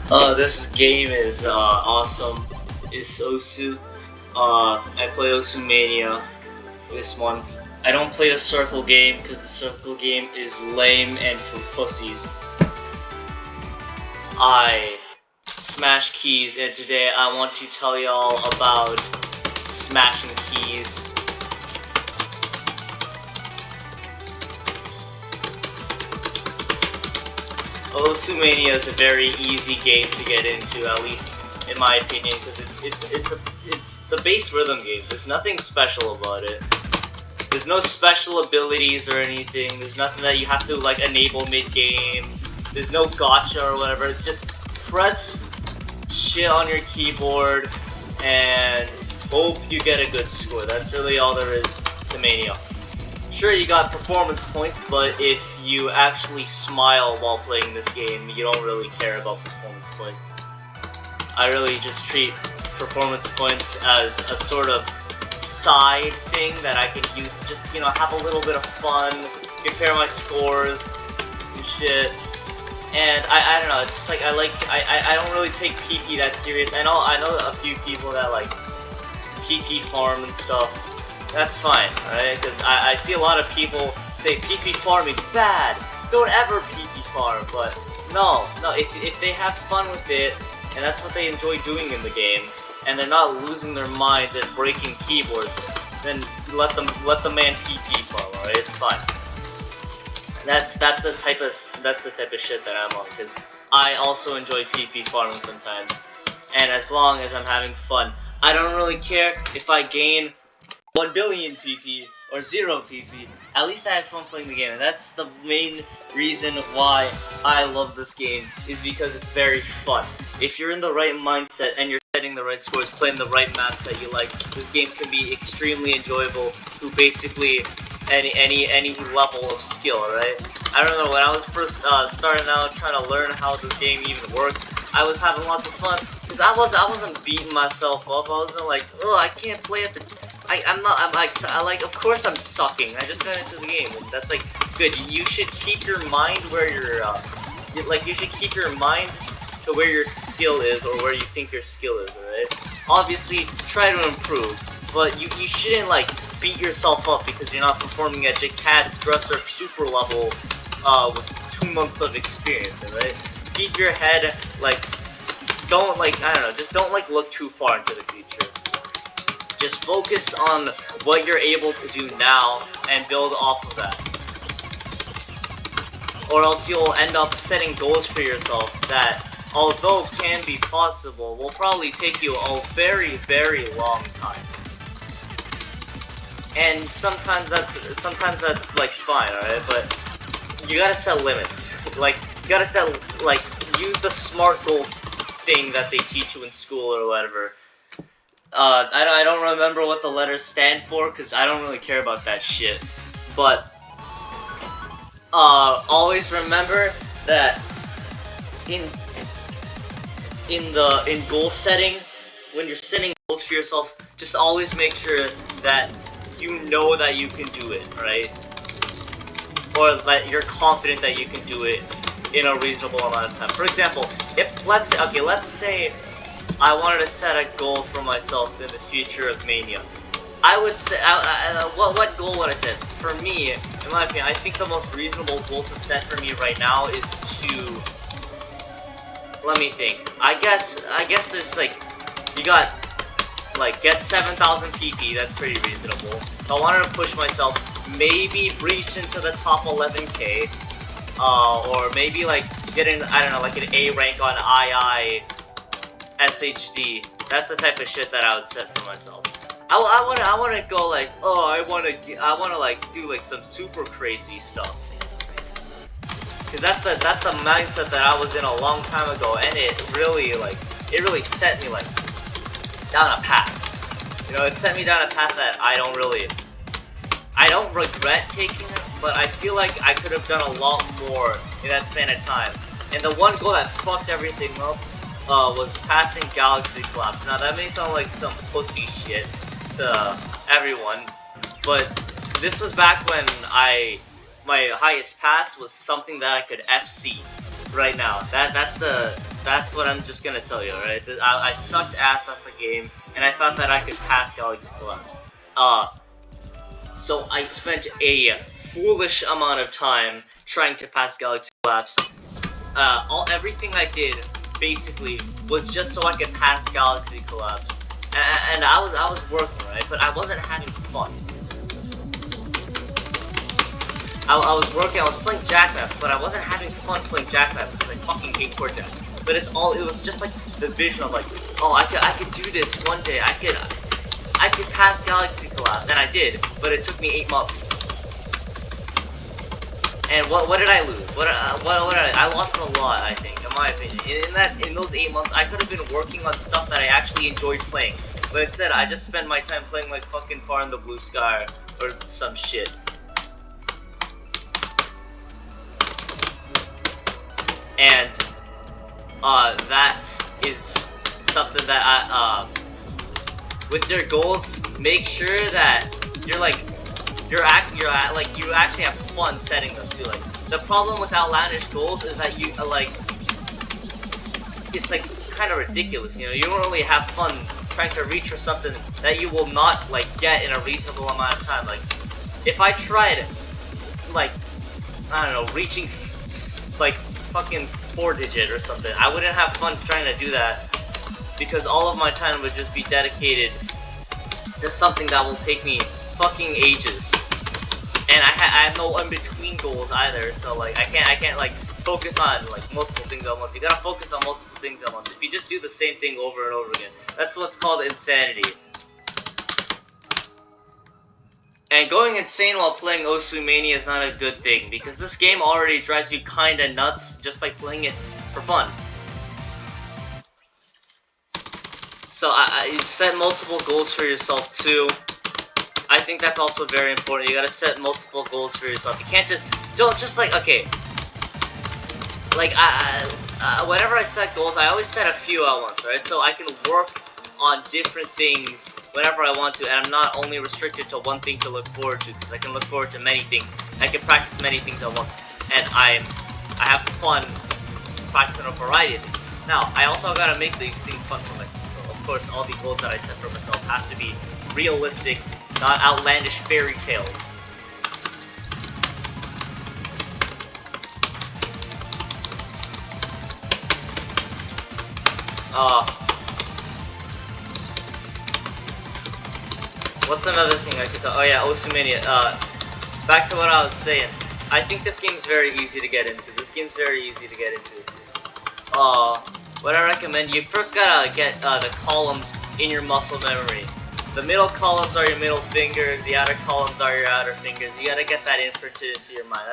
This game is awesome. It's Osu. I play Osu Mania this one. I don't play the circle game because the circle game is lame and for pussies. I smash keys, and today I want to tell y'all about smashing keys. Osu Mania is a very easy game to get into, at least in my opinion, because it's the base rhythm game. There's nothing special about it. There's no special abilities or anything. There's nothing that you have to like enable mid-game. There's no gotcha or whatever. It's just press shit on your keyboard and hope you get a good score. That's really all there is to Mania. Sure, you got performance points, but if you actually smile while playing this game, you don't really care about performance points. I really just treat performance points as a sort of side thing that I can use to just, you know, have a little bit of fun, compare my scores and shit. And I don't know, it's just like I don't really take PP that serious. I know a few people that like PP farm and stuff. That's fine, right? Because I see a lot of people say PP farming bad. Don't ever PP farm, but no. If they have fun with it and that's what they enjoy doing in the game, and they're not losing their minds and breaking keyboards, then let the man PP farm. Alright, it's fine. That's the type of shit that I'm on, because I also enjoy PP farming sometimes. And as long as I'm having fun, I don't really care if I gain 1 billion PP or 0 PP. At least I have fun playing the game, and that's the main reason why I love this game, is because it's very fun. If you're in the right mindset and you're setting the right scores, playing the right maps that you like, this game can be extremely enjoyable to basically any level of skill, right? I don't know, when I was first starting out trying to learn how this game even worked, I was having lots of fun, because I wasn't beating myself up. I wasn't like, oh, I can't play at the... I'm like, of course I'm sucking. I just got into the game, and that's like, good. You should keep your mind where you should keep your mind to where your skill is, or where you think your skill is, alright? Obviously, try to improve, but you shouldn't, like, beat yourself up because you're not performing at Jacad's Dresser Super level, with 2 months of experience, alright? Keep your head, like, don't, like, I don't know, just don't, like, look too far into the future. Just focus on what you're able to do now and build off of that. Or else you'll end up setting goals for yourself that, although can be possible, will probably take you a very, very long time. And sometimes that's like fine, alright? But you gotta set limits. Like, you gotta set, like, use the SMART goal thing that they teach you in school or whatever. I don't remember what the letters stand for, because I don't really care about that shit. But, always remember that in goal setting, when you're setting goals for yourself, just always make sure that you know that you can do it, right? Or that you're confident that you can do it in a reasonable amount of time. For example, let's say I wanted to set a goal for myself in the future of Mania. I would say, what goal would I set? For me, in my opinion, I think the most reasonable goal to set for me right now is to, let me think. I guess there's like, you got, like, get 7,000 PP, that's pretty reasonable. If I wanted to push myself, maybe breach into the top 11k, or maybe like get in, I don't know, like an A rank on II SHD. That's the type of shit that I would set for myself. I want to go like, oh, I want to like do like some super crazy stuff. Cause that's the mindset that I was in a long time ago, and it really set me like down a path. You know, it set me down a path that I don't regret taking it, but I feel like I could have done a lot more in that span of time. And the one goal that fucked everything up was passing Galaxy Collapse. Now that may sound like some pussy shit to everyone, but this was back when my highest pass was something that I could FC. right now. That's what I'm just gonna tell you, right? I sucked ass at the game, and I thought that I could pass Galaxy Collapse. So I spent a foolish amount of time trying to pass Galaxy Collapse. Everything I did basically was just so I could pass Galaxy Collapse, and I was working, right, but I wasn't having fun. I was working, I was playing Jackknife, but I wasn't having fun playing Jackknife because I fucking hate core jack. But it was just like the vision of like, oh, I could do this one day, I could pass Galaxy Collapse, and I did, but it took me 8 months. And what did I lose? What did I lost a lot, I think, in my opinion. In those 8 months, I could have been working on stuff that I actually enjoyed playing. But instead, I just spent my time playing like fucking Far in the Blue Sky or some shit. And that is something that with your goals, make sure that you actually have fun setting them too. Like, the problem with outlandish goals is that you it's like kind of ridiculous, you know. You don't really have fun trying to reach for something that you will not like get in a reasonable amount of time. Like, if I tried like, I don't know, reaching like fucking 4-digit or something, I wouldn't have fun trying to do that, because all of my time would just be dedicated to something that will take me fucking ages, and I have no in-between goals either. So like I can't like focus on like multiple things at once. You gotta focus on multiple things at once. If you just do the same thing over and over again, that's what's called insanity. And going insane while playing Osumania is not a good thing, because this game already drives you kinda nuts just by playing it for fun. So you set multiple goals for yourself too. I think that's also very important. You gotta set multiple goals for yourself. You can't don't just like, okay, like whenever I set goals, I always set a few at once, right? So I can work on different things whenever I want to, and I'm not only restricted to one thing to look forward to, because I can look forward to many things. I can practice many things at once, and I have fun practicing a variety of things. Now, I also gotta make these things fun for myself. So, of course, all the goals that I set for myself have to be realistic, not outlandish fairy tales. What's another thing I could tell? Oh yeah, Osumania. Back to what I was saying. I think this game's very easy to get into. What I recommend, you first gotta get the columns in your muscle memory. The middle columns are your middle fingers, the outer columns are your outer fingers. You gotta get that imprinted into your mind.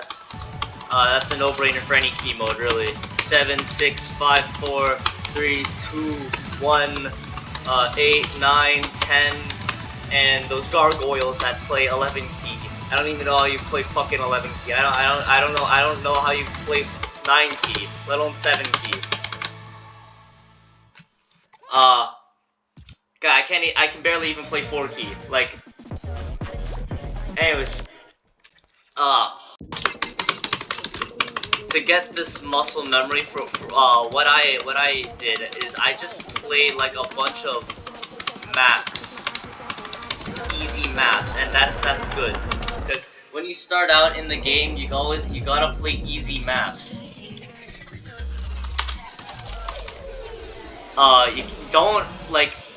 That's a no-brainer for any key mode, really. 7, 6, 5, 4, 3, 2, 1, 8, 9, 10, and those gargoyles that play 11 key. I don't even know how you play fucking 11 key. I don't know how you play 9 key, let alone 7 key. God, I can barely even play 4 key. Like, anyways, to get this muscle memory for what I did is I just played like a bunch of maps, easy maps, and that's good, because when you start out in the game, you gotta play easy maps. You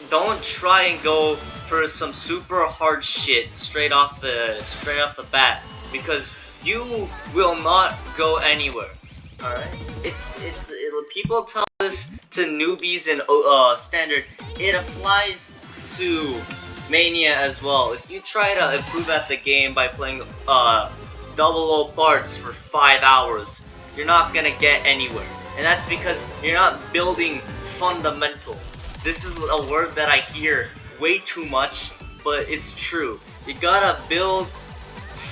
don't try and go for some super hard shit straight off the bat, because you will not go anywhere. All right, people tell this to newbies in standard. It applies to Mania as well. If you try to improve at the game by playing 00 parts for 5 hours, you're not gonna get anywhere, and that's because you're not building fundamentals. This is a word that I hear way too much, but it's true. You gotta build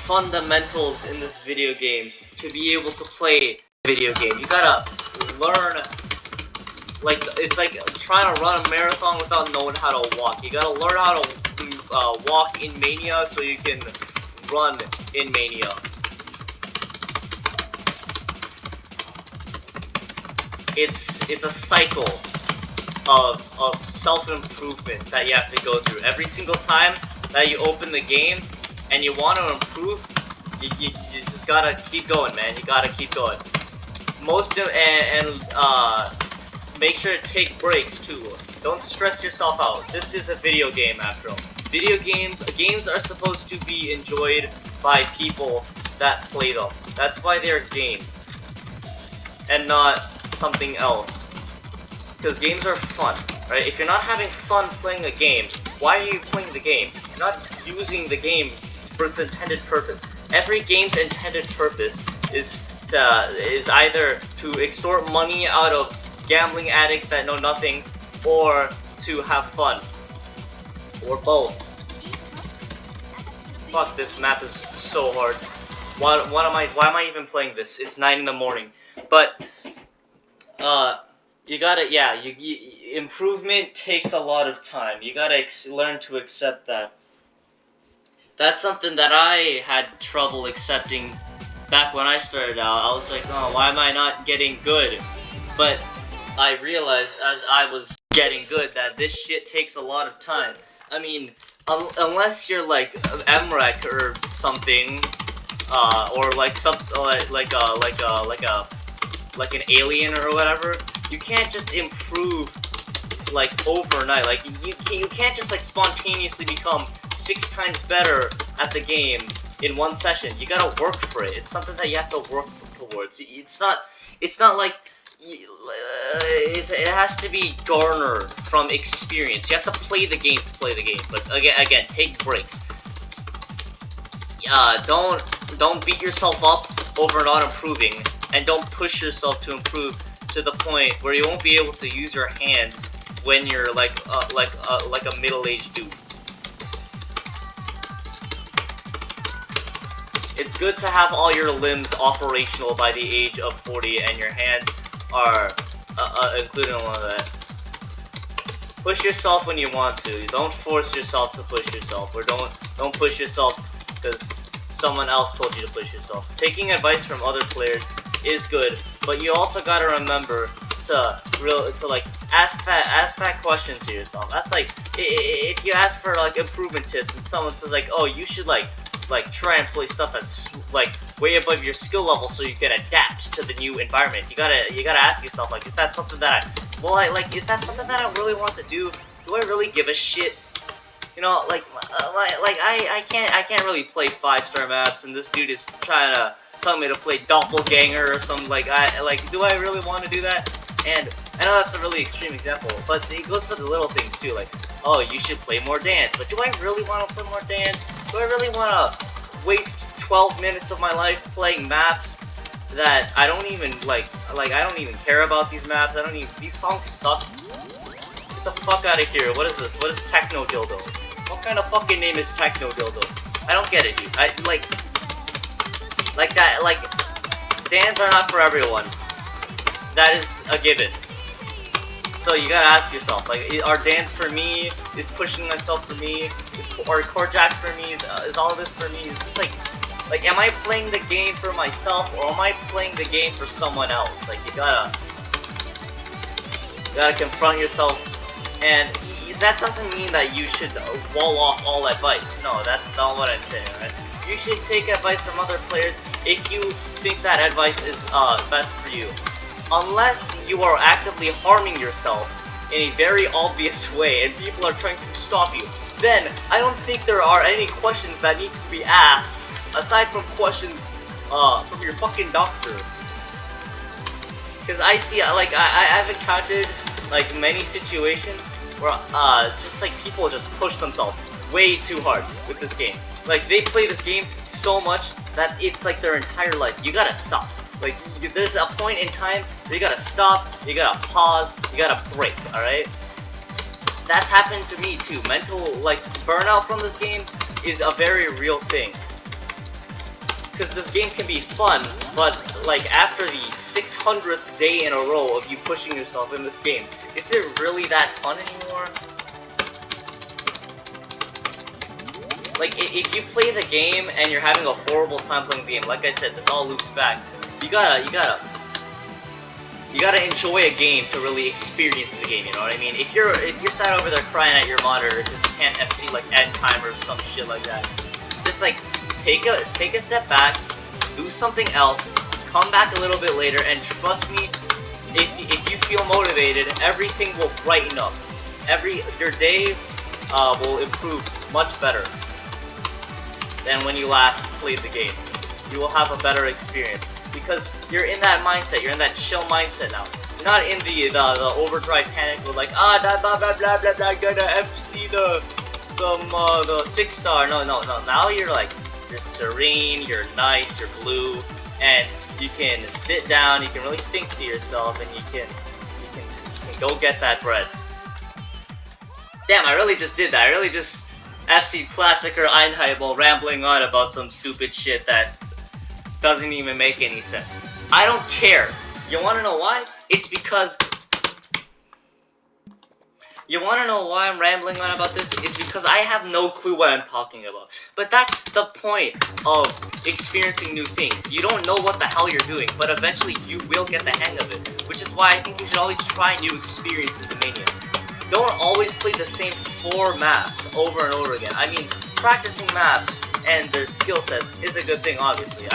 fundamentals in this video game to be able to play video game. You gotta learn, like, it's like trying to run a marathon without knowing how to walk. You gotta learn how to walk in Mania so you can run in Mania. it's a cycle of self-improvement that you have to go through. Every single time that you open the game and you want to improve, you just gotta keep going, man. You gotta keep going. Make sure to take breaks too. Don't stress yourself out. This is a video game after all. Games are supposed to be enjoyed by people that play them. That's why they're games and not something else. Because games are fun, right? If you're not having fun playing a game, why are you playing the game? You're not using the game for its intended purpose. Every game's intended purpose is either to extort money out of gambling addicts that know nothing, or to have fun, or both. Fuck, this map is so hard. Why am I even playing this? It's 9 in the morning. But you gotta, yeah, improvement takes a lot of time. You gotta learn to accept that. That's something that I had trouble accepting back when I started out. I was like, oh, why am I not getting good? But I realized as I was getting good that this shit takes a lot of time. I mean, unless you're like MREC or something, or like like an alien or whatever, you can't just improve like overnight. Like you can't just like spontaneously become 6 times better at the game in one session. You gotta work for it. It's something that you have to work towards. It's not like it has to be garnered from experience. You have to play the game to play the game. But again, take breaks. Don't beat yourself up over not improving, and don't push yourself to improve to the point where you won't be able to use your hands when you're like a middle-aged dude. It's good to have all your limbs operational by the age of 40, and your hands are included in all of that. Push yourself when you want to. Don't force yourself to push yourself, or don't push yourself because someone else told you to push yourself. Taking advice from other players is good, but you also gotta remember to like ask that question to yourself. That's like if you ask for like improvement tips and someone says like, oh, you should like try and play stuff that's like way above your skill level so you can adapt to the new environment. You gotta ask yourself, like, is that something that is that something that I really want to do? Do I really give a shit? You know, I can't really play 5-star maps, and this dude is trying to tell me to play Doppelganger or something. Do I really want to do that? And I know that's a really extreme example, but it goes for the little things too, like, oh, you should play more dance. But do I really want to play more dance? Do I really want to waste 12 minutes of my life playing maps that I don't even I don't even care about these maps. These songs suck. Get the fuck out of here. What is this? What is Techno Dildo? What kind of fucking name is Techno Dildo? I don't get it, dude. Dance are not for everyone. That is a given. So you gotta ask yourself, like, are dance for me? Is pushing myself for me? Are chord jacks for me? Is all of this for me? Is this like, am I playing the game for myself, or am I playing the game for someone else? Like, you gotta confront yourself, and that doesn't mean that you should wall off all advice. No, that's not what I'm saying, right? You should take advice from other players if you think that advice is best for you. Unless you are actively harming yourself in a very obvious way and people are trying to stop you, then I don't think there are any questions that need to be asked aside from questions from your fucking doctor. Because I see, I've encountered like many situations where just like people just push themselves way too hard with this game. Like, they play this game so much that it's like their entire life. You gotta stop. Like, there's a point in time where you gotta stop, you gotta pause, you gotta break, alright? That's happened to me too. Mental, burnout from this game is a very real thing. Because this game can be fun, but, after the 600th day in a row of you pushing yourself in this game, is it really that fun anymore? If you play the game and you're having a horrible time playing the game, like I said, this all loops back. You gotta You gotta enjoy a game to really experience the game, you know what I mean? If you're sat over there crying at your monitor because you can't FC like end time or some shit like that, just like take a step back, do something else, come back a little bit later, and trust me, if you feel motivated, everything will brighten up. Your day will improve much better than when you last played the game. You will have a better experience because you're in that mindset. You're in that chill mindset now. You're not in the overdrive panic with like blah blah blah blah blah blah gonna FC the 6-star. No. Now you're serene. You're nice. You're blue, and you can sit down. You can really think to yourself, and you can go get that bread. Damn, I really just did that. I really just FC Klassiker Einheibel rambling on about some stupid shit that doesn't even make any sense. I don't care. You wanna know why? It's because... You wanna know why I'm rambling on about this? It's because I have no clue what I'm talking about. But that's the point of experiencing new things. You don't know what the hell you're doing, but eventually you will get the hang of it. Which is why I think you should always try new experiences in Mania. Don't always play the same 4 maps over and over again. I mean, practicing maps and their skill sets is a good thing, obviously.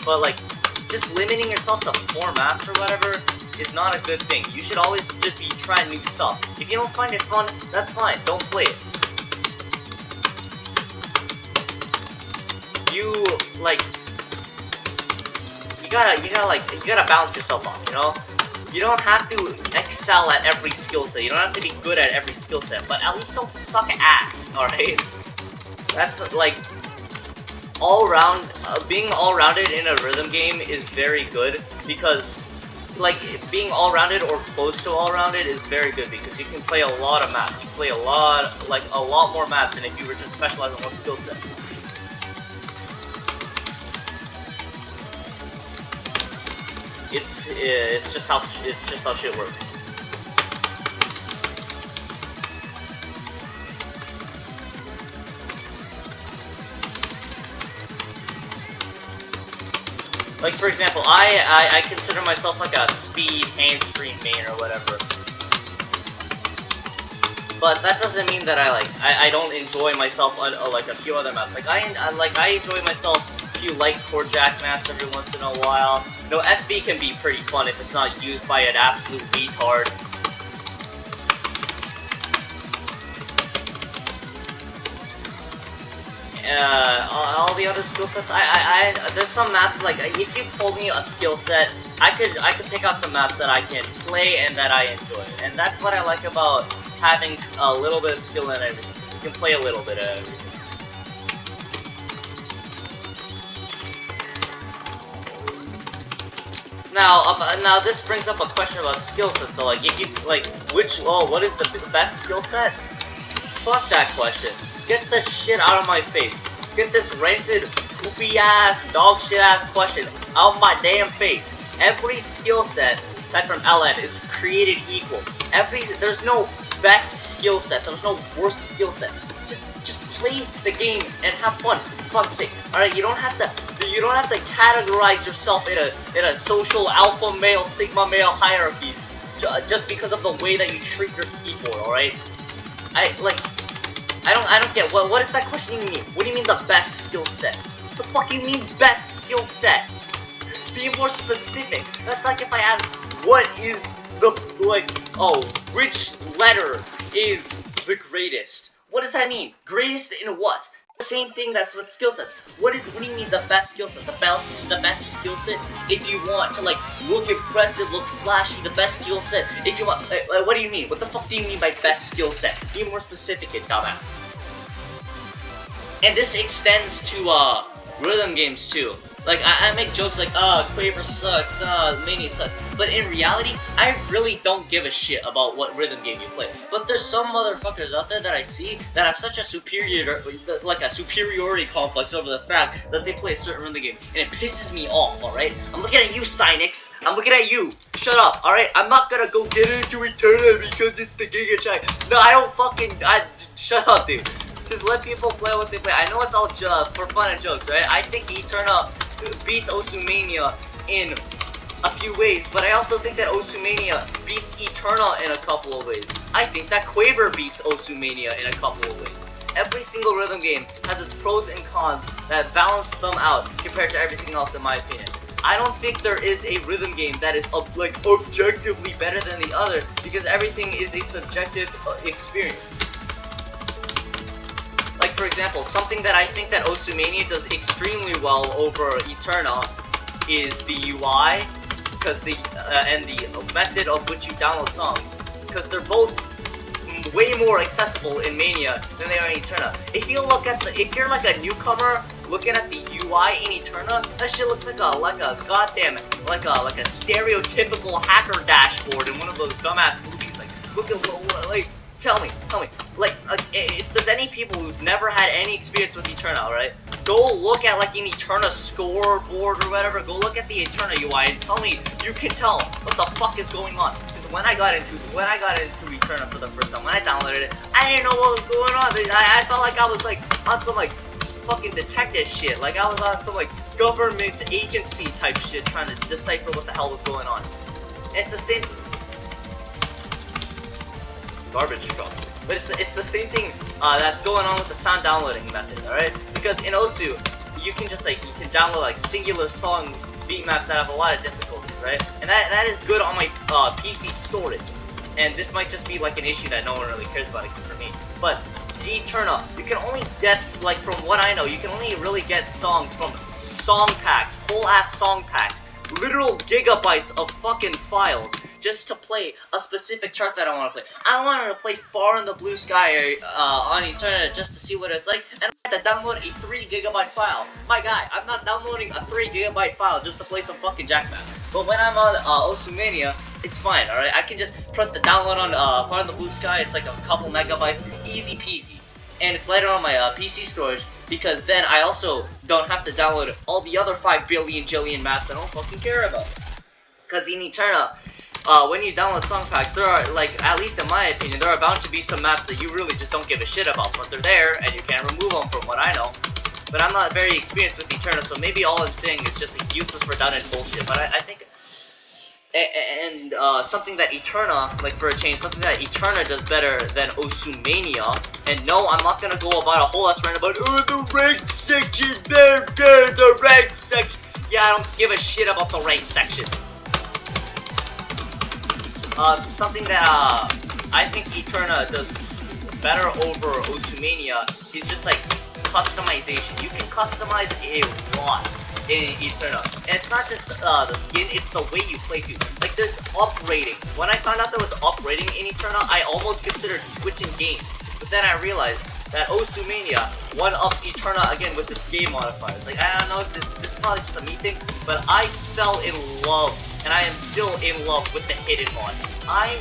But like, just limiting yourself to 4 maps or whatever is not a good thing. You should always just be trying new stuff. If you don't find it fun, that's fine. Don't play it. You gotta balance yourself off, you know? You don't have to excel at every skill set. You don't have to be good at every skill set, but at least don't suck ass, alright? That's like being all-rounded in a rhythm game is very good because like being all-rounded or close to all-rounded is very good because you can play a lot of maps. You play a lot more maps than if you were just specialized in one skill set. It's just how shit works. Like for example, I consider myself like a speed handstream main or whatever. But that doesn't mean that I don't enjoy myself on like a few other maps. Like I enjoy myself a few light core jack maps every once in a while. You know, SB can be pretty fun if it's not used by an absolute retard. All the other skill sets, there's some maps, like, if you told me a skill set, I could pick out some maps that I can play and that I enjoy. And that's what I like about having a little bit of skill in everything. You can play a little bit of everything. Now this brings up a question about skill sets. So, like, if you what is the best skill set? Fuck that question. Get this shit out of my face. Get this rented, poopy ass, dog shit ass question out of my damn face. Every skill set, aside from LN, is created equal. There's no best skill set. There's no worst skill set. Just play the game and have fun. For fuck's sake. Alright, you don't have to categorize yourself in a social alpha male, sigma male hierarchy just because of the way that you treat your keyboard, alright? I don't get what is that question even mean? What do you mean the best skill set? What the fuck do you mean best skill set? Be more specific. That's like if I ask what is the which letter is the greatest? What does that mean? Greatest in what? The same thing that's with skill sets. What do you mean the best skill set? The best skill set if you want to look impressive, look flashy, the best skill set. If you want what do you mean? What the fuck do you mean by best skill set? Be more specific, you dumbass. And this extends to rhythm games too. Like I make jokes like, Quaver sucks, Mini sucks. But in reality, I really don't give a shit about what rhythm game you play. But there's some motherfuckers out there that I see that have such a superiority complex over the fact that they play a certain rhythm game, and it pisses me off. All right, I'm looking at you, Cynix. I'm looking at you. Shut up. All right, I'm not gonna go get into Eternal because it's the Giga Chai. No, I don't fucking. Shut up, dude. Just let people play what they play. I know it's all for fun and jokes, right? I think Eterna beats Osumania in a few ways, but I also think that Osumania beats Eterna in a couple of ways. I think that Quaver beats Osumania in a couple of ways. Every single rhythm game has its pros and cons that balance them out compared to everything else, in my opinion. I don't think there is a rhythm game that is like objectively better than the other, because everything is a subjective experience. Like, for example, something that I think that Osumania does extremely well over Eterna is the UI, because and the method of which you download songs, because they're both way more accessible in Mania than they are in Eterna. If you're like a newcomer looking at the UI in Eterna, that shit looks like a goddamn like a stereotypical hacker dashboard in one of those dumbass movies. Like, tell me, like, if there's any people who've never had any experience with Eterna, right? Go look at like an Eterna scoreboard or whatever. Go look at the Eterna UI and tell me you can tell what the fuck is going on. Because when I got into Eterna for the first time, when I downloaded it, I didn't know what was going on. I felt like I was like on some like fucking detective shit. Like I was on some like government agency type shit, trying to decipher what the hell was going on. And it's the same garbage truck. But it's the same thing that's going on with the sound downloading method, alright? Because in Osu, you can download like singular song beat maps that have a lot of difficulties, right? And that is good on my PC storage. And this might just be like an issue that no one really cares about except for me. But the Eterna, you can only get, like from what I know, you can only really get songs from song packs, whole ass song packs, literal gigabytes of fucking files, just to play a specific chart that I want to play. I wanted to play Far in the Blue Sky on Eterna just to see what it's like, and I had to download a 3 GB file. My guy, I'm not downloading a 3 GB file just to play some fucking Jackmap. But when I'm on Osumania, it's fine, alright? I can just press the download on Far in the Blue Sky. It's like a couple megabytes, easy peasy. And it's later on my PC storage, because then I also don't have to download all the other 5 billion jillion maps I don't fucking care about. Because in Eterna, when you download song packs, there are, like, at least in my opinion, there are bound to be some maps that you really just don't give a shit about, but they're there, and you can't remove them from what I know. But I'm not very experienced with Eterna, so maybe all I'm saying is just like useless, redundant bullshit. But I think, and something that Eterna, like for a change, something that Eterna does better than Osumania, and no, I'm not gonna go about a whole ass rant about, oh, the ranked section, the ranked section. Yeah, I don't give a shit about the ranked section. Something that, I think Eterna does better over Osumania is just, like, customization. You can customize a lot in Eterna. And it's not just, the skin, it's the way you play too. Like, there's uprating. When I found out there was uprating in Eterna, I almost considered switching games. But then I realized that Osumania one-ups Eterna again with its game modifiers. Like, I don't know if this is probably just a me thing, but I fell in love, and I am still in love with the hidden mod. I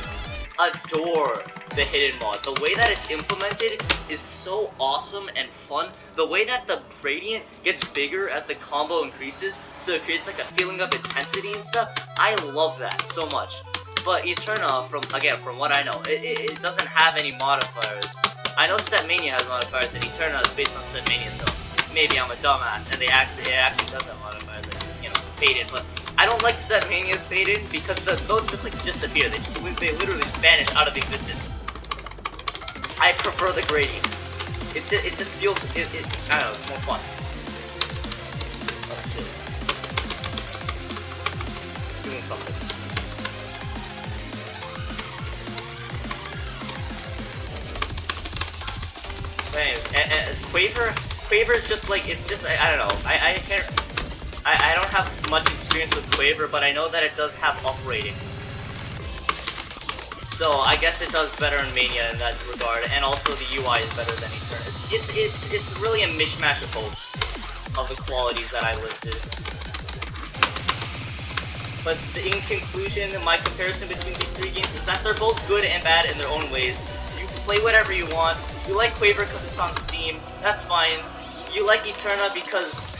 adore the hidden mod. The way that it's implemented is so awesome and fun. The way that the gradient gets bigger as the combo increases, so it creates like a feeling of intensity and stuff. I love that so much. But Eterna, from what I know, it doesn't have any modifiers. I know Stepmania has modifiers, and Eterna is based on Stepmania, so maybe I'm a dumbass, and it actually does have modifiers, like, you know, faded, but I don't like Stepmania's faded, because those just, like, disappear. They literally vanish out of existence. I prefer the gradient. It just feels, it's, I don't know, it's more fun. Oh, shit. Doing something. Anyways, Quaver is just like, it's just, I don't know, I don't have much experience with Quaver, but I know that it does have uprating. So I guess it does better in Mania in that regard, and also the UI is better than Eterna. It's really a mishmash of both of the qualities that I listed. But in conclusion, my comparison between these three games is that they're both good and bad in their own ways. You can play whatever you want. You like Quaver because it's on Steam, that's fine. You like Eterna because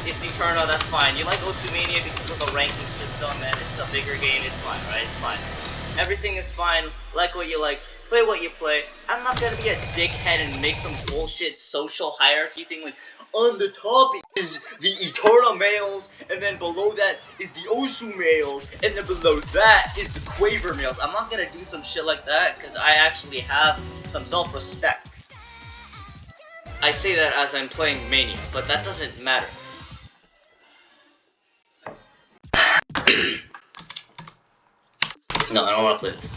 it's Eterna, that's fine. You like Osumania because of the ranking system and it's a bigger game, it's fine, right? It's fine. Everything is fine, like what you like, play what you play. I'm not gonna be a dickhead and make some bullshit social hierarchy thing like, on the top is the Eternal males, and then below that is the Osu males, and then below that is the Quaver males. I'm not gonna do some shit like that because I actually have some self-respect. I say that as I'm playing Mania, but that doesn't matter. No, I don't want to play this.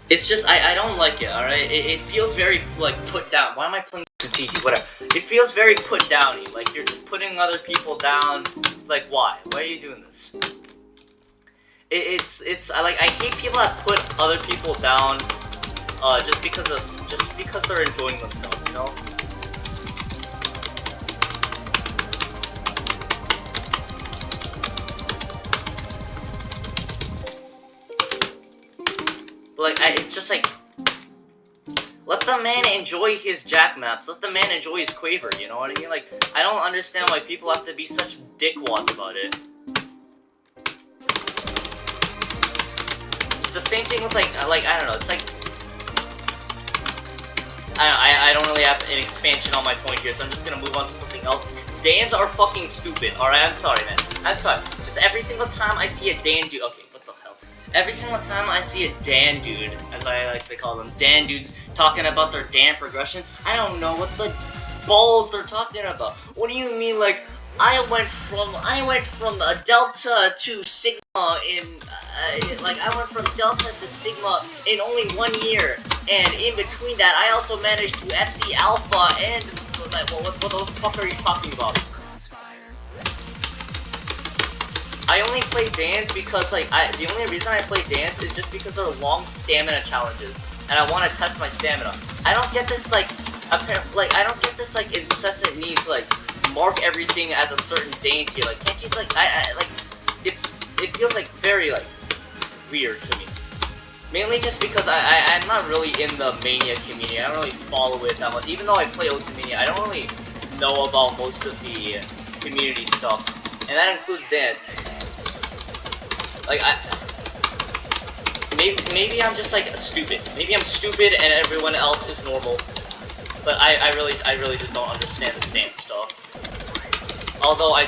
It's just, I don't like it, alright? It feels very, like, put down. Why am I playing the TT? Whatever. It feels very put downy. Like, you're just putting other people down. Like, why? Why are you doing this? I hate people that put other people down, just because they're enjoying themselves, you know? Like, it's just like, let the man enjoy his jack maps. Let the man enjoy his Quaver, you know what I mean? Like, I don't understand why people have to be such dickwads about it. It's the same thing with, like, I don't know, it's like, I don't really have an expansion on my point here, so I'm just gonna move on to something else. Dans are fucking stupid, alright? I'm sorry, man. I'm sorry. Just every single time I see a Dan dude, okay, what the hell? Every single time I see a Dan dude, as I like to call them, Dan dudes talking about their Dan progression, I don't know what the balls they're talking about. What do you mean, like, I went from a Delta to Sigma in, I went from Delta to Sigma in only 1 year, and in between that, I also managed to FC Alpha, and, like, what the fuck are you talking about? I only play Dans because, like, the only reason I play Dans is just because they're long stamina challenges, and I want to test my stamina. I don't get this, like, I don't get this, like, incessant need to, like, mark everything as a certain dainty. Like, can't you, like, it feels, like, very, like, weird to me. Mainly just because I'm not really in the Mania community. I don't really follow it that much. Even though I play Ultimania, I don't really know about most of the community stuff. And that includes Dans. Like, maybe I'm just, like, stupid. Maybe I'm stupid and everyone else is normal. But I really just don't understand the Dans stuff. Although I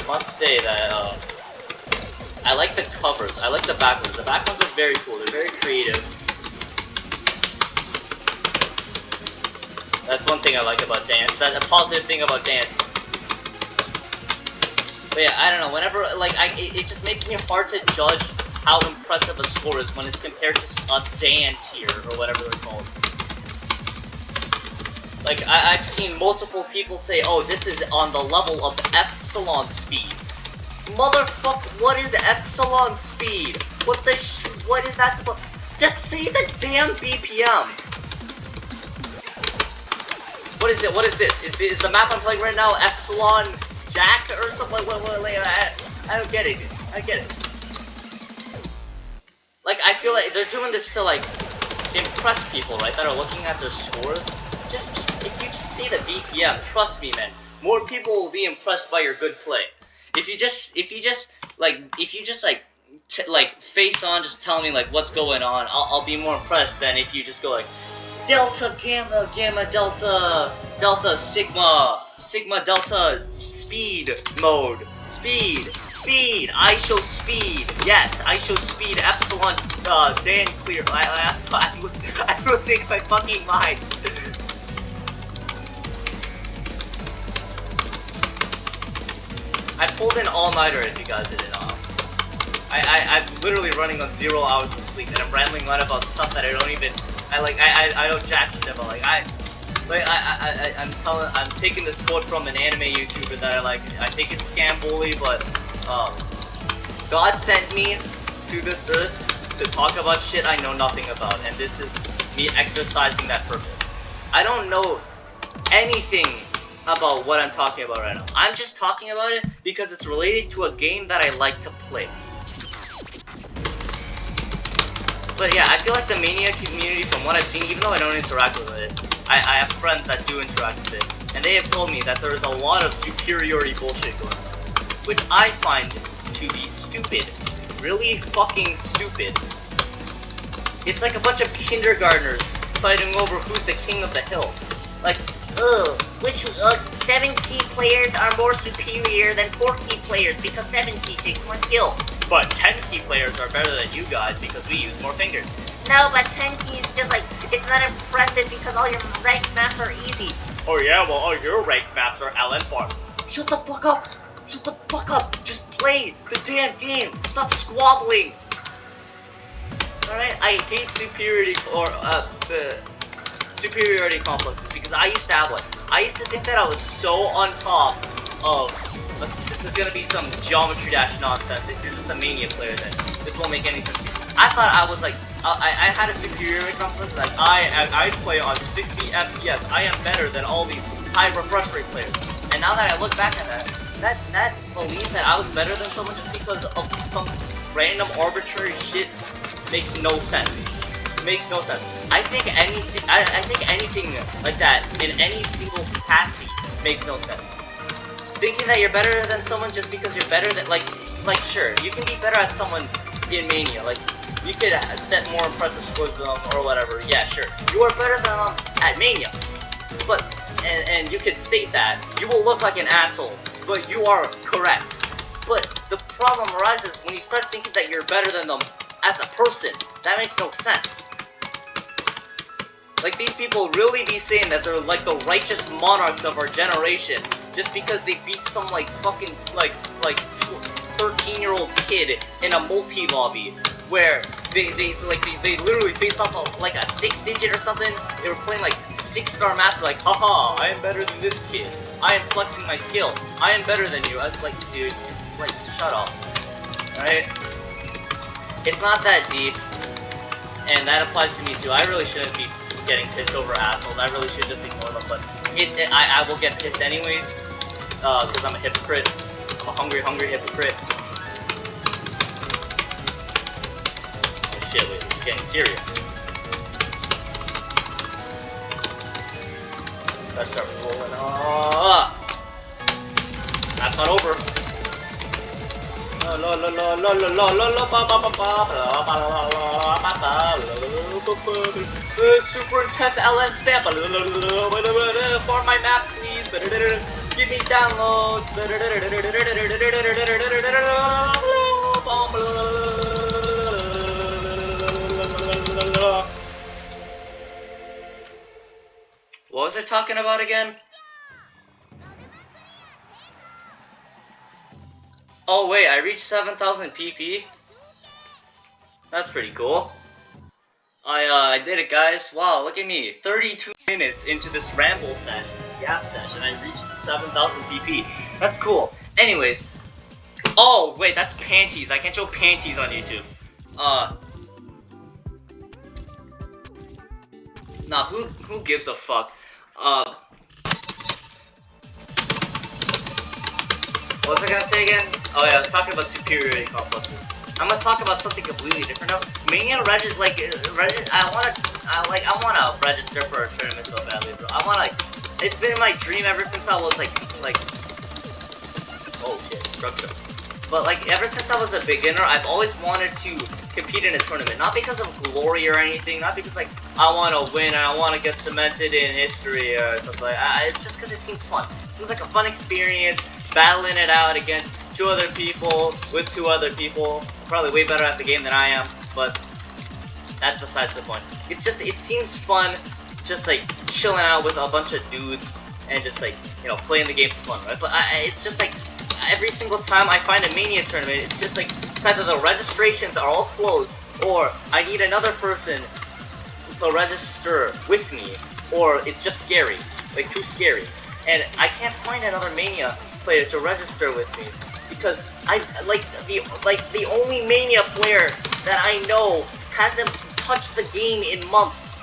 must say that, I like the covers. I like the backgrounds. The backgrounds are very cool. They're very creative. That's one thing I like about Dans. That's a positive thing about Dans. But yeah, I don't know. Whenever, like, it just makes me hard to judge how impressive a score is when it's compared to a Dan tier or whatever they're called. Like, I've seen multiple people say, "Oh, this is on the level of Epsilon speed." Motherfuck, what is Epsilon speed? What is that supposed? Just say the damn BPM. What is it? What is this? Is the map I'm playing right now Epsilon Jack or something? I don't get it. I get it. Like, I feel like they're doing this to, like, impress people, right? That are looking at their scores. Just if you just say the BPM, trust me, man. More people will be impressed by your good play. If you just face on, just tell me, like, what's going on, I'll be more impressed than if you just go, like, Delta, Gamma, Gamma, Delta, Delta, Sigma, Sigma, Delta, Speed mode, Speed, I show speed, yes, I show speed, Epsilon, Dan clear, I will take my fucking mind. I pulled an all-nighter if you guys didn't know. I'm literally running on 0 hours of sleep, and I'm rambling on about stuff that I don't even, I don't jack shit about. I'm taking this quote from an anime YouTuber that I like. I think it's Scam Bully, but God sent me to this earth to talk about shit I know nothing about, and this is me exercising that purpose. I don't know anything about what I'm talking about right now. I'm just talking about it because it's related to a game that I like to play. But yeah, I feel like the Mania community, from what I've seen, even though I don't interact with it, I have friends that do interact with it, and they have told me that there is a lot of superiority bullshit going on, which I find to be stupid. Really fucking stupid. It's like a bunch of kindergartners fighting over who's the king of the hill. Like, which 7 key players are more superior than 4 key players because 7 key takes more skill. But 10 key players are better than you guys because we use more fingers. No, but 10 keys just like, it's not impressive because all your ranked maps are easy. Oh yeah, well all your ranked maps are LN farm. Shut the fuck up! Shut the fuck up! Just play the damn game! Stop squabbling! Alright, I hate superiority superiority complexes because I used to have one. I used to think that I was so on top of this is gonna be some Geometry Dash nonsense. If you're just a Mania player, then this won't make any sense to you. I thought I was like, I had a superiority complex, like I play on 60 FPS. I am better than all these high refresh rate players. And now that I look back at that belief that I was better than someone just because of some random arbitrary shit makes no sense. Makes no sense. I think anything like that in any single capacity makes no sense. Thinking that you're better than someone just because you're better than like sure, you can be better at someone in Mania, like you could set more impressive scores than them or whatever. Yeah, sure, you are better than them at Mania, but and you could state that you will look like an asshole, but you are correct. But the problem arises when you start thinking that you're better than them as a person. That makes no sense. Like, these people really be saying that they're like the righteous monarchs of our generation just because they beat some like fucking like 13-year-old kid in a multi-lobby where they literally faced off like a 6-digit or something. They were playing like 6-star maps, like, haha, I am better than this kid. I am flexing my skill. I am better than you. I was like, dude, just like shut up. Alright? It's not that deep. And that applies to me too. I really shouldn't be getting pissed over assholes. I really should just ignore them, but I will get pissed anyways, because I'm a hypocrite. I'm a hungry hypocrite. Oh shit, wait, this is getting serious. Let's start rolling up. That's not over. Super intense LN spam for my map, please. Give me downloads. What was I talking about again? Oh wait, I reached 7,000 PP. That's pretty cool. I did it, guys. Wow, look at me. 32 minutes into this ramble session, this gap session, I reached 7,000 PP. That's cool. Anyways. Oh, wait, that's panties. I can't show panties on YouTube. Nah, who gives a fuck? What was I gonna say again? Oh yeah, I was talking about superiority complexes. I'm gonna talk about something completely different now. Mania I wanna register for a tournament so badly, bro. I wanna it's been my dream ever since I was like oh shit, structure. But like ever since I was a beginner, I've always wanted to compete in a tournament. Not because of glory or anything, not because like I wanna win and I wanna get cemented in history or something like that. It's just because it seems fun. It seems like a fun experience, battling it out against 2 other people, with 2 other people, probably way better at the game than I am, but that's besides the point. It's just, it seems fun, just like chilling out with a bunch of dudes and just like, you know, playing the game for fun, right? But it's just like, every single time I find a Mania tournament, it's just like, it's either the registrations are all closed, or I need another person to register with me, or it's just scary, like too scary. And I can't find another Mania player to register with me. Because the only Mania player that I know hasn't touched the game in months.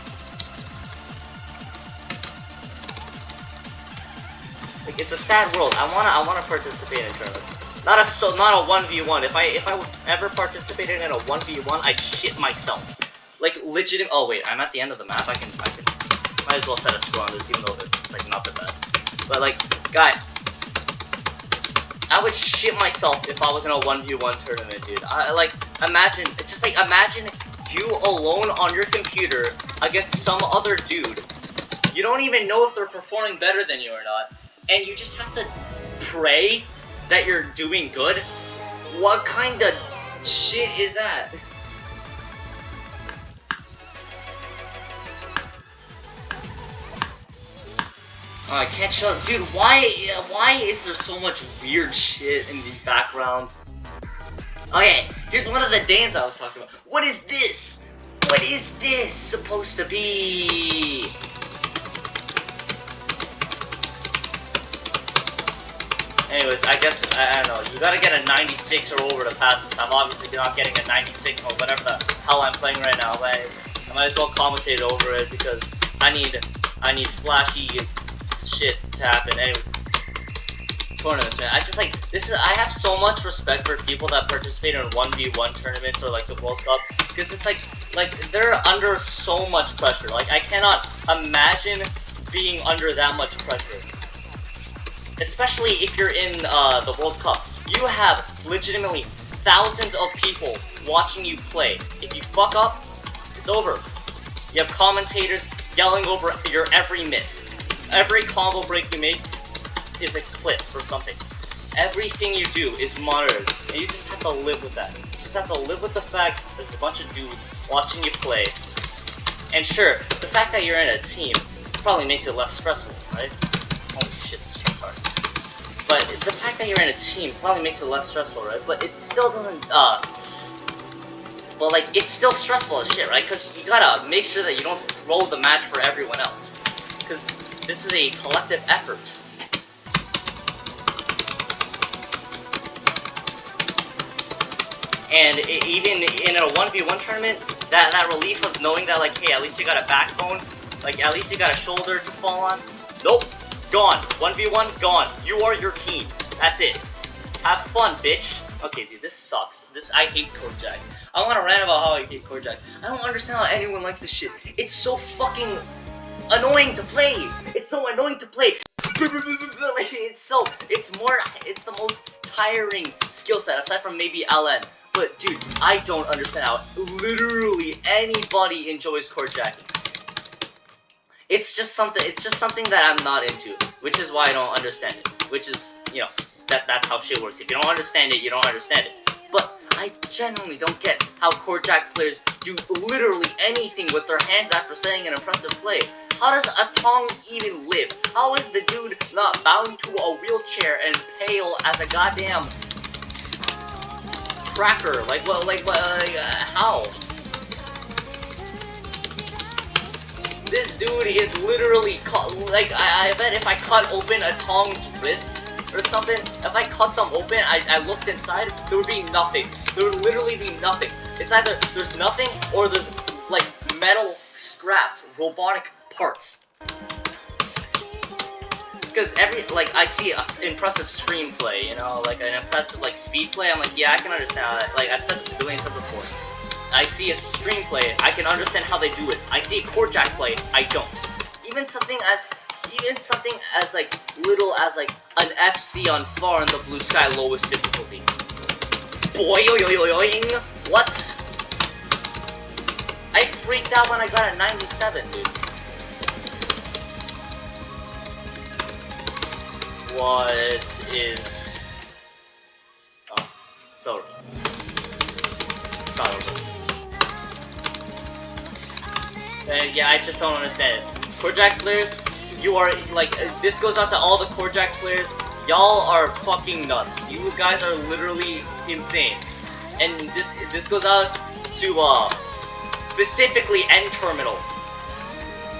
Like, it's a sad world. I wanna participate in tournaments. Not a 1v1. If I ever participated in a 1v1, I'd shit myself. Like legit. Oh wait, I'm at the end of the map. I can might as well set a score on this, even though it's like not the best. But like, guy. I would shit myself if I was in a 1v1 tournament, dude. Imagine you alone on your computer against some other dude. You don't even know if they're performing better than you or not. And you just have to pray that you're doing good? What kind of shit is that? Oh, I can't show. Dude, why is there so much weird shit in these backgrounds? Okay, here's one of the Danes I was talking about. What is this? What is this supposed to be? Anyways, I guess, I don't know, you gotta get a 96 or over to pass this. I'm obviously not getting a 96 or whatever the hell I'm playing right now, but I might as well commentate over it because I need flashy shit to happen. Anyway, tournaments, man. I just like, I have so much respect for people that participate in 1v1 tournaments or like the World Cup, because it's like they're under so much pressure. Like, I cannot imagine being under that much pressure. Especially if you're in the World Cup. You have legitimately thousands of people watching you play. If you fuck up, it's over. You have commentators yelling over your every miss. Every combo break you make is a clip or something. Everything you do is monitored, and you just have to live with that. You just have to live with the fact that there's a bunch of dudes watching you play. And sure, the fact that you're in a team probably makes it less stressful, right? Holy shit, this shit's hard. But the fact that you're in a team probably makes it less stressful, right? But it still doesn't, well, like, it's still stressful as shit, right? Because you gotta make sure that you don't throw the match for everyone else. Because this is a collective effort. And even in a 1v1 tournament, that relief of knowing that, like, hey, at least you got a backbone, like, at least you got a shoulder to fall on. Nope. Gone. 1v1, gone. You are your team. That's it. Have fun, bitch. Okay, dude, this sucks. I hate Kojak. I want to rant about how I hate Kojak. I don't understand how anyone likes this shit. It's so fucking annoying to play. It's so annoying to play. It's the most tiring skill set, aside from maybe LN. But, dude, I don't understand how literally anybody enjoys Korjacking. It's just something that I'm not into, which is why I don't understand it. Which is, you know, that's how shit works. If you don't understand it, you don't understand it. But I genuinely don't get how Korjak players do literally anything with their hands after setting an impressive play. How does Atong even live? How is the dude not bound to a wheelchair and pale as a goddamn cracker? How? This dude is literally I bet if I cut open Atong's wrists or something, if I cut them open, I looked inside, there would be nothing. There would literally be nothing. It's either there's nothing or there's like metal scraps, robotic parts. Because I see an impressive screenplay, you know, like an impressive speed play. I'm like, yeah, I can understand how that. Like, I've said this a billion times before. I see a screenplay, I can understand how they do it. I see a Korjak play, I don't. Even something as little as an FC on Far in the Blue Sky lowest difficulty. Boing! What? I freaked out when I got a 97, dude. What is... Oh, it's over. It's not over. And yeah, I just don't understand it. Korjak players, you are, this goes out to all the Korjak players. Y'all are fucking nuts. You guys are literally insane. And this goes out to, specifically N-Terminal.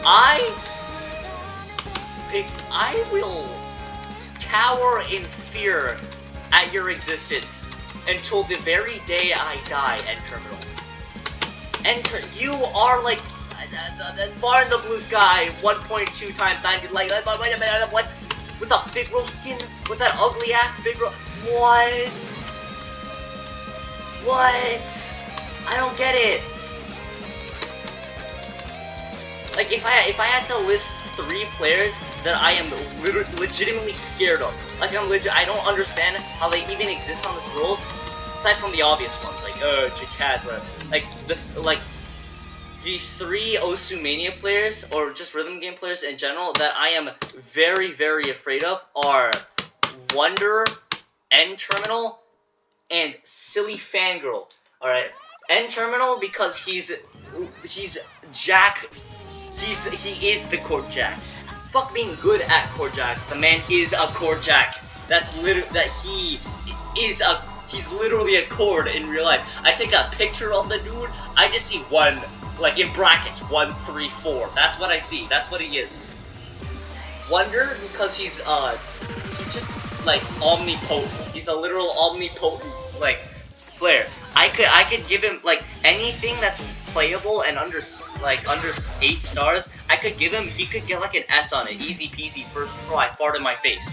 I will cower in fear at your existence until the very day I die, N-Terminal. You are like Far in the Blue Sky 1.2 times 90, wait a minute, what? With a big roll skin? With that ugly ass big roll? What? I don't get it. Like, if I had to list 3 players that I am legitimately scared of, I don't understand how they even exist on this world, aside from the obvious ones, like, Jakad, the 3 Osumania players, or just rhythm game players in general, that I am very, very afraid of are Wonder, N-Terminal, and Silly Fangirl. Alright, N-Terminal because he's Jack. He is the Chord Jack. Fuck being good at Chord Jacks. The man is a Chord Jack. He's literally a chord in real life. I take a picture of the dude, I just see one, like in brackets, 1, 3, 4. That's what I see. That's what he is. Wonder because he's just like omnipotent. He's a literal omnipotent like player. I could give him like anything that's playable and under 8 stars. I could give him. He could get like an S on it, easy peasy, first try, fart in my face.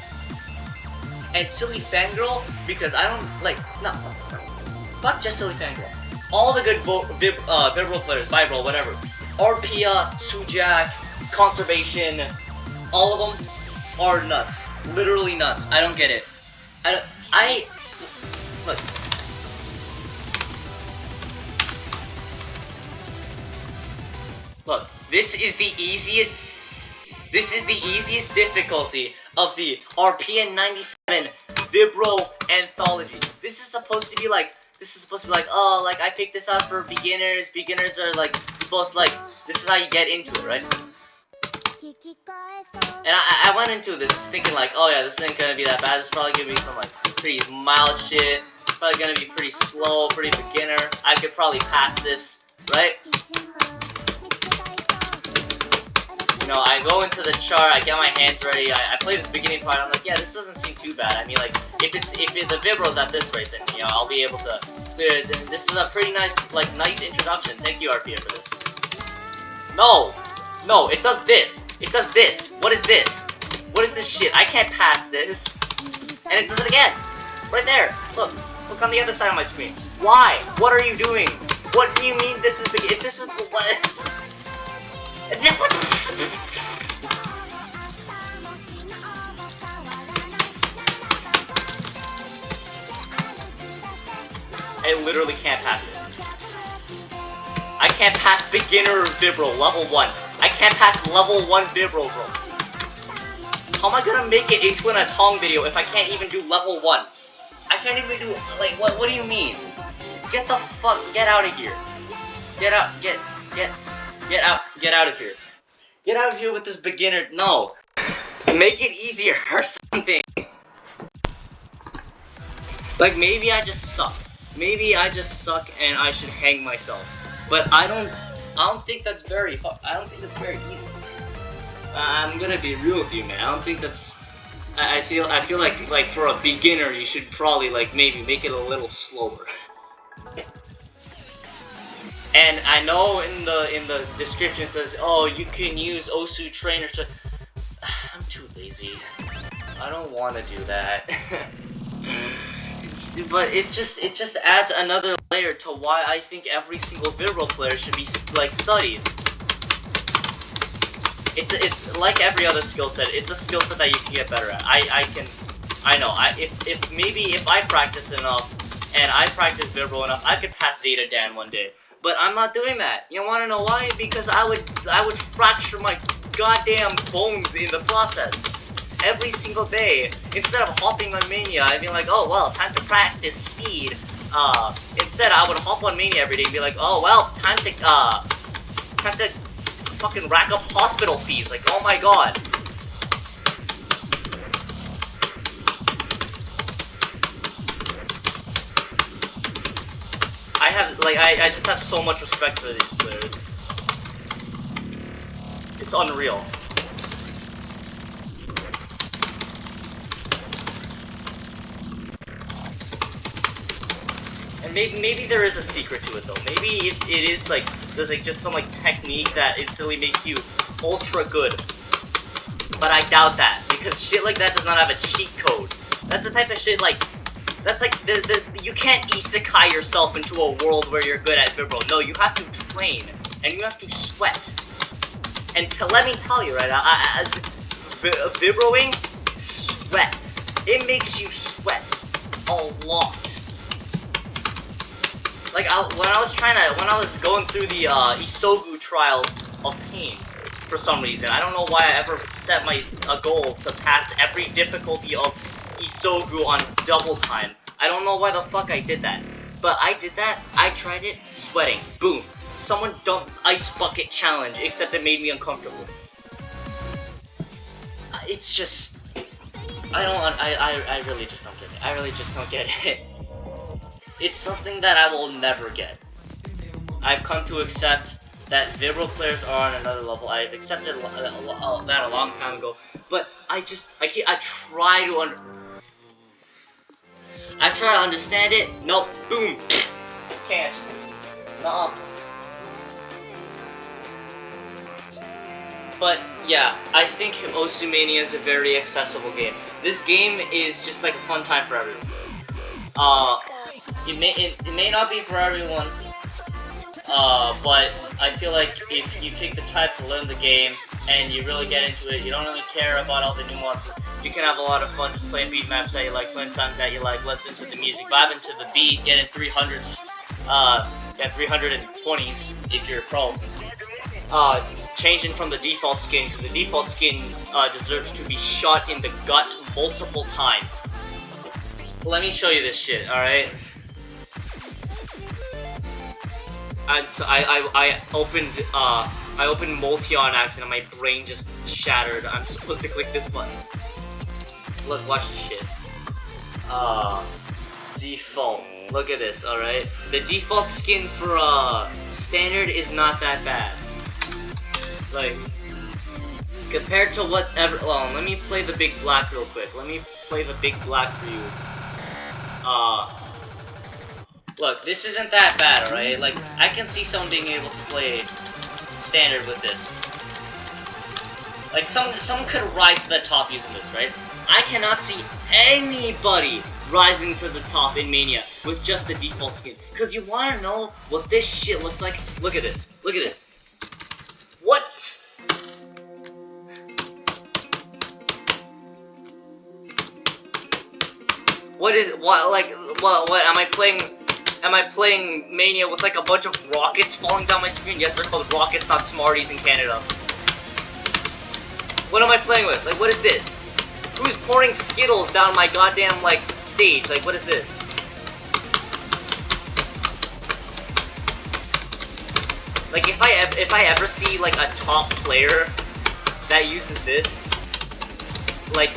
And Silly Fangirl because I don't like fuck just Silly Fangirl. All the good Vibro players, Vibro, whatever. Arpia, Sujak, Conservation, all of them are nuts. Literally nuts. I don't get it. Look. Look, this is the easiest difficulty of the RPN 97 Vibro Anthology. This is supposed to be like, oh, like I picked this out for beginners. Beginners are like supposed to like, this is how you get into it, right? And I went into this thinking like, oh yeah, this isn't gonna be that bad. This is probably gonna be some like pretty mild shit. Probably gonna be pretty slow, pretty beginner. I could probably pass this, right? You know, I go into the chart, I get my hands ready, I play this beginning part, I'm like, yeah, this doesn't seem too bad. I mean, like, if the Vibro's at this rate, then, you know, I'll be able to clear it. This is a pretty nice introduction. Thank you, RPA, for this. No, it does this. It does this. What is this? What is this shit? I can't pass this. And it does it again. Right there. Look on the other side of my screen. Why? What are you doing? What do you mean this is if this is what? I literally can't pass it. I can't pass beginner Vibro level 1. I can't pass level 1 Vibro, bro. How am I gonna make it into an Atong video if I can't even do level 1? I can't even do, like, what do you mean? Get the fuck, get out of here. Get out of here. Get out of here with this beginner, no. Make it easier or something. Like, maybe I just suck. Maybe I just suck and I should hang myself. But I don't think that's very hard. I don't think that's very easy. I'm gonna be real with you, man. I don't think that's. I feel like for a beginner, you should probably like maybe make it a little slower. And I know in the description it says, oh, you can use Osu Trainer to. I'm too lazy. I don't want to do that. But it just adds another layer to why I think every single Vibro player should be like studied. It's like every other skill set. It's a skill set that you can get better at. I know. If I practice enough and I practice Vibro enough, I could pass Zeta Dan one day. But I'm not doing that. You wanna know why? Because I would fracture my goddamn bones in the process. Every single day, instead of hopping on Mania, I'd be like, oh well, time to practice speed. Instead I would hop on Mania every day and be like, oh well, time to fucking rack up hospital fees. Like, oh my god. I just have so much respect for these players. It's unreal. And maybe there is a secret to it though. Maybe it is like there's like just some like technique that instantly makes you ultra good. But I doubt that because shit like that does not have a cheat code. That's the type of shit like that's like you can't isekai yourself into a world where you're good at Vibro. No, you have to train and you have to sweat. And let me tell you right now, Vibroing sweats. It makes you sweat a lot. Like when I was going through the Isogu trials of pain for some reason. I don't know why I ever set a goal to pass every difficulty of Isogu on double time. I don't know why the fuck I did that. But I did that, I tried it, sweating. Boom. Someone dumped ice bucket challenge, except it made me uncomfortable. It's just... I really just don't get it. I really just don't get it. It's something that I will never get. I've come to accept that Vibro players are on another level. I've accepted that a long time ago. But I try to understand it. Nope. Boom. Can't. No. But yeah, I think Osumania is a very accessible game. This game is just like a fun time for everyone. It may not be for everyone, but I feel like if you take the time to learn the game and you really get into it, you don't really care about all the nuances. You can have a lot of fun just playing beat maps that you like, playing songs that you like, listen to the music, vibing to the beat, getting 300s, 320s if you're a pro. Changing from the default skin, because the default skin deserves to be shot in the gut multiple times. Let me show you this shit, alright? So I opened Multi on accident, my brain just shattered. I'm supposed to click this button. Look, watch this shit. Default. Look at this, alright? The default skin for standard is not that bad. Like, compared to whatever. Well, let me play the big black real quick. Let me play the big black for you. Look, this isn't that bad, alright? Like, I can see someone being able to play standard with this. Like, someone could rise to the top using this, right? I cannot see anybody rising to the top in Mania with just the default skin. Because you want to know what this shit looks like? Look at this. Look at this. What? What am I playing? Am I playing Mania with like a bunch of rockets falling down my screen? Yes, they're called rockets, not Smarties in Canada. What am I playing with? Like, what is this? Who's pouring Skittles down my goddamn, like, stage? Like, what is this? Like, if I ever see, like, a top player that uses this, like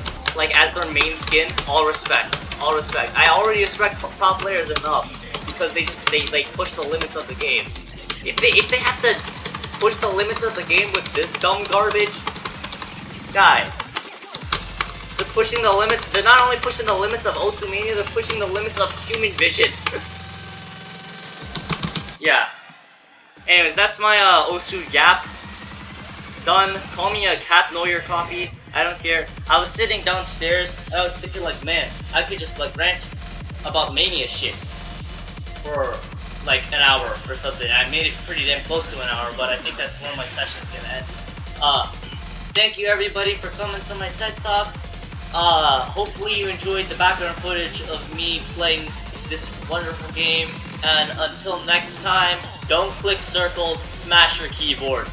as their main skin, all respect. All respect. I already respect top players enough, because they push the limits of the game. If they have to push the limits of the game with this dumb garbage, guys, they're pushing the limits. They're not only pushing the limits of Osumania, they're pushing the limits of human vision. Yeah. Anyways, that's my Osu yap. Done. Call me a cat, know your coffee. I don't care. I was sitting downstairs and I was thinking like, man, I could just like rant about Mania shit for like an hour or something. I made it pretty damn close to an hour, but I think that's where my session's gonna end. Thank you everybody for coming to my TED Talk. Hopefully you enjoyed the background footage of me playing this wonderful game. And until next time, don't click circles, smash your keyboard.